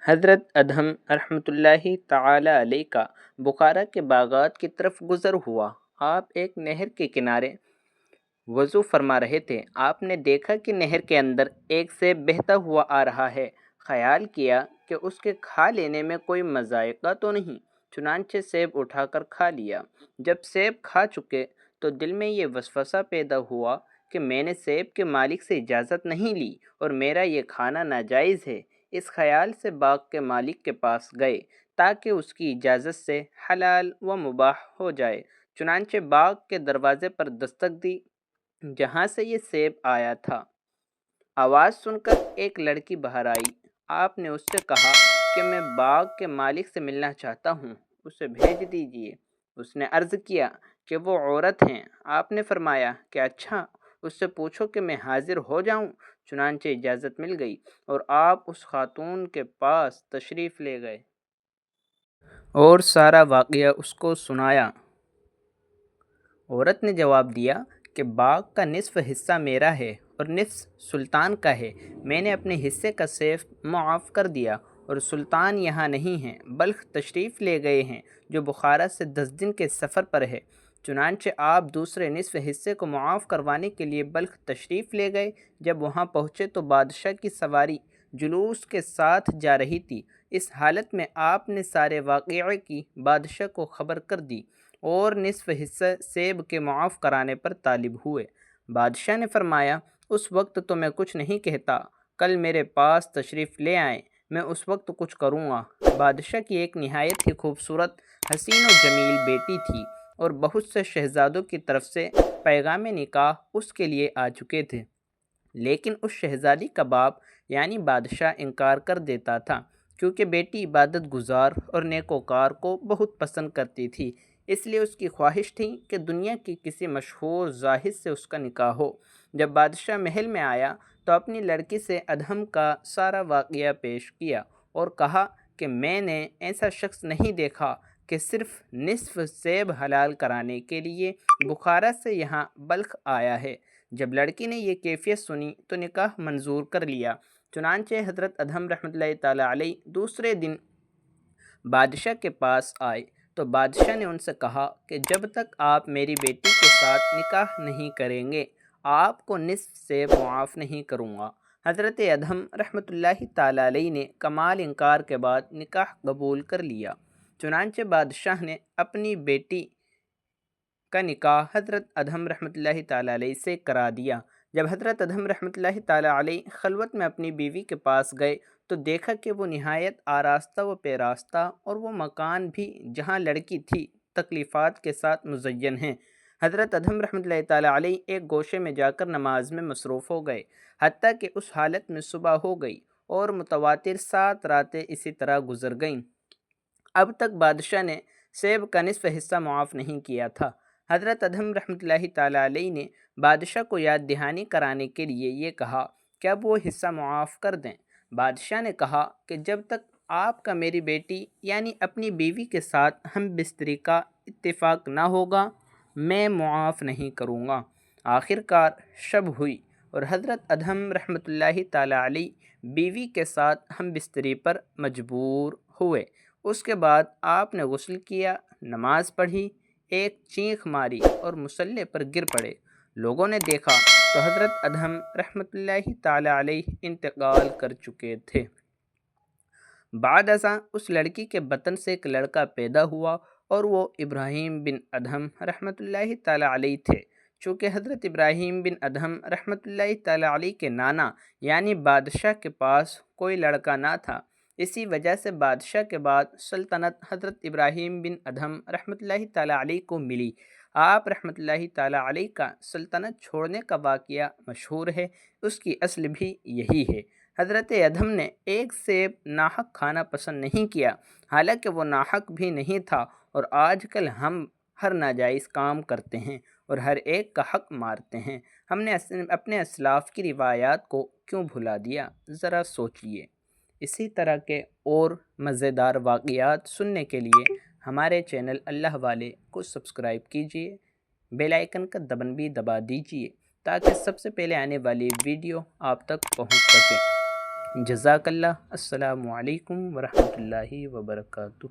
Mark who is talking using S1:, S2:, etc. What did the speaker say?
S1: حضرت ادہم رحمۃ اللہ تعالی علیہ کا بخارا کے باغات کی طرف گزر ہوا۔ آپ ایک نہر کے کنارے وضو فرما رہے تھے۔ آپ نے دیکھا کہ نہر کے اندر ایک سیب بہتا ہوا آ رہا ہے۔ خیال کیا کہ اس کے کھا لینے میں کوئی مذائقہ تو نہیں، چنانچہ سیب اٹھا کر کھا لیا۔ جب سیب کھا چکے تو دل میں یہ وسوسہ پیدا ہوا کہ میں نے سیب کے مالک سے اجازت نہیں لی اور میرا یہ کھانا ناجائز ہے۔ اس خیال سے باغ کے مالک کے پاس گئے تاکہ اس کی اجازت سے حلال و مباح ہو جائے۔ چنانچہ باغ کے دروازے پر دستک دی جہاں سے یہ سیب آیا تھا۔ آواز سن کر ایک لڑکی باہر آئی۔ آپ نے اس سے کہا کہ میں باغ کے مالک سے ملنا چاہتا ہوں، اسے بھیج دیجیے۔ اس نے عرض کیا کہ وہ عورت ہیں۔ آپ نے فرمایا کہ اچھا، اس سے پوچھو کہ میں حاضر ہو جاؤں۔ چنانچہ اجازت مل گئی اور آپ اس خاتون کے پاس تشریف لے گئے اور سارا واقعہ اس کو سنایا۔ عورت نے جواب دیا کہ باغ کا نصف حصہ میرا ہے اور نصف سلطان کا ہے۔ میں نے اپنے حصے کا سیف معاف کر دیا اور سلطان یہاں نہیں ہیں، بلخ تشریف لے گئے ہیں جو بخارا سے 10 دن کے سفر پر ہے۔ چنانچہ آپ دوسرے نصف حصے کو معاف کروانے کے لیے بلخ تشریف لے گئے۔ جب وہاں پہنچے تو بادشاہ کی سواری جلوس کے ساتھ جا رہی تھی۔ اس حالت میں آپ نے سارے واقعے کی بادشاہ کو خبر کر دی اور نصف حصہ سیب کے معاف کرانے پر طالب ہوئے۔ بادشاہ نے فرمایا اس وقت تو میں کچھ نہیں کہتا، کل میرے پاس تشریف لے آئیں، میں اس وقت کچھ کروں گا۔ بادشاہ کی ایک نہایت ہی خوبصورت، حسین و جمیل بیٹی تھی اور بہت سے شہزادوں کی طرف سے پیغام نکاح اس کے لیے آ چکے تھے، لیکن اس شہزادی کا باپ یعنی بادشاہ انکار کر دیتا تھا، کیونکہ بیٹی عبادت گزار اور نیکوکار کو بہت پسند کرتی تھی۔ اس لیے اس کی خواہش تھی کہ دنیا کی کسی مشہور زاہد سے اس کا نکاح ہو۔ جب بادشاہ محل میں آیا تو اپنی لڑکی سے ادہم کا سارا واقعہ پیش کیا اور کہا کہ میں نے ایسا شخص نہیں دیکھا کہ صرف نصف سیب حلال کرانے کے لیے بخارا سے یہاں بلخ آیا ہے۔ جب لڑکی نے یہ کیفیت سنی تو نکاح منظور کر لیا۔ چنانچہ حضرت ادہم رحمۃ اللہ تعالی علیہ دوسرے دن بادشاہ کے پاس آئے تو بادشاہ نے ان سے کہا کہ جب تک آپ میری بیٹی کے ساتھ نکاح نہیں کریں گے آپ کو نصف سیب معاف نہیں کروں گا۔ حضرت ادہم رحمۃ اللہ تعالی علیہ نے کمال انکار کے بعد نکاح قبول کر لیا۔ چنانچہ بادشاہ نے اپنی بیٹی کا نکاح حضرت ادہم رحمۃ اللہ تعالی علیہ سے کرا دیا۔ جب حضرت ادہم رحمۃ اللہ تعالی علیہ خلوت میں اپنی بیوی کے پاس گئے تو دیکھا کہ وہ نہایت آراستہ و پیراستہ اور وہ مکان بھی جہاں لڑکی تھی تکلیفات کے ساتھ مزین ہیں۔ حضرت ادہم رحمۃ اللہ تعالی علیہ ایک گوشے میں جا کر نماز میں مصروف ہو گئے، حتیٰ کہ اس حالت میں صبح ہو گئی اور متواتر 7 راتیں اسی طرح گزر گئیں۔ اب تک بادشاہ نے سیب کا نصف حصہ معاف نہیں کیا تھا۔ حضرت ادہم رحمۃ اللہ تعالی علیہ نے بادشاہ کو یاد دہانی کرانے کے لیے یہ کہا کہ اب وہ حصہ معاف کر دیں۔ بادشاہ نے کہا کہ جب تک آپ کا میری بیٹی یعنی اپنی بیوی کے ساتھ ہم بستری کا اتفاق نہ ہوگا میں معاف نہیں کروں گا۔ آخر کار شب ہوئی اور حضرت ادہم رحمۃ اللہ تعالی علیہ بیوی کے ساتھ ہم بستری پر مجبور ہوئے۔ اس کے بعد آپ نے غسل کیا، نماز پڑھی، ایک چینخ ماری اور مصلی پر گر پڑے۔ لوگوں نے دیکھا تو حضرت ادہم رحمۃ اللہ تعالی علیہ انتقال کر چکے تھے۔ بعد ازاں اس لڑکی کے بطن سے ایک لڑکا پیدا ہوا اور وہ ابراہیم بن ادہم رحمۃ اللہ تعالی علیہ تھے۔ چونکہ حضرت ابراہیم بن ادہم رحمۃ اللہ تعالی علیہ کے نانا یعنی بادشاہ کے پاس کوئی لڑکا نہ تھا، اسی وجہ سے بادشاہ کے بعد سلطنت حضرت ابراہیم بن ادہم رحمۃ اللہ تعالی علیہ کو ملی۔ آپ رحمۃ اللہ تعالی علیہ کا سلطنت چھوڑنے کا واقعہ مشہور ہے، اس کی اصل بھی یہی ہے۔ حضرت ادہم نے ایک سیب ناحق کھانا پسند نہیں کیا، حالانکہ وہ ناحق بھی نہیں تھا، اور آج کل ہم ہر ناجائز کام کرتے ہیں اور ہر ایک کا حق مارتے ہیں۔ ہم نے اپنے اسلاف کی روایات کو کیوں بھلا دیا؟ ذرا سوچئے۔ اسی طرح کے اور مزیدار واقعات سننے کے لیے ہمارے چینل اللہ والے کو سبسکرائب کیجئے، بیل آئیکن کا بٹن بھی دبا دیجئے تاکہ سب سے پہلے آنے والی ویڈیو آپ تک پہنچ سکے۔ جزاک اللہ۔ السلام علیکم ورحمۃ اللہ وبرکاتہ۔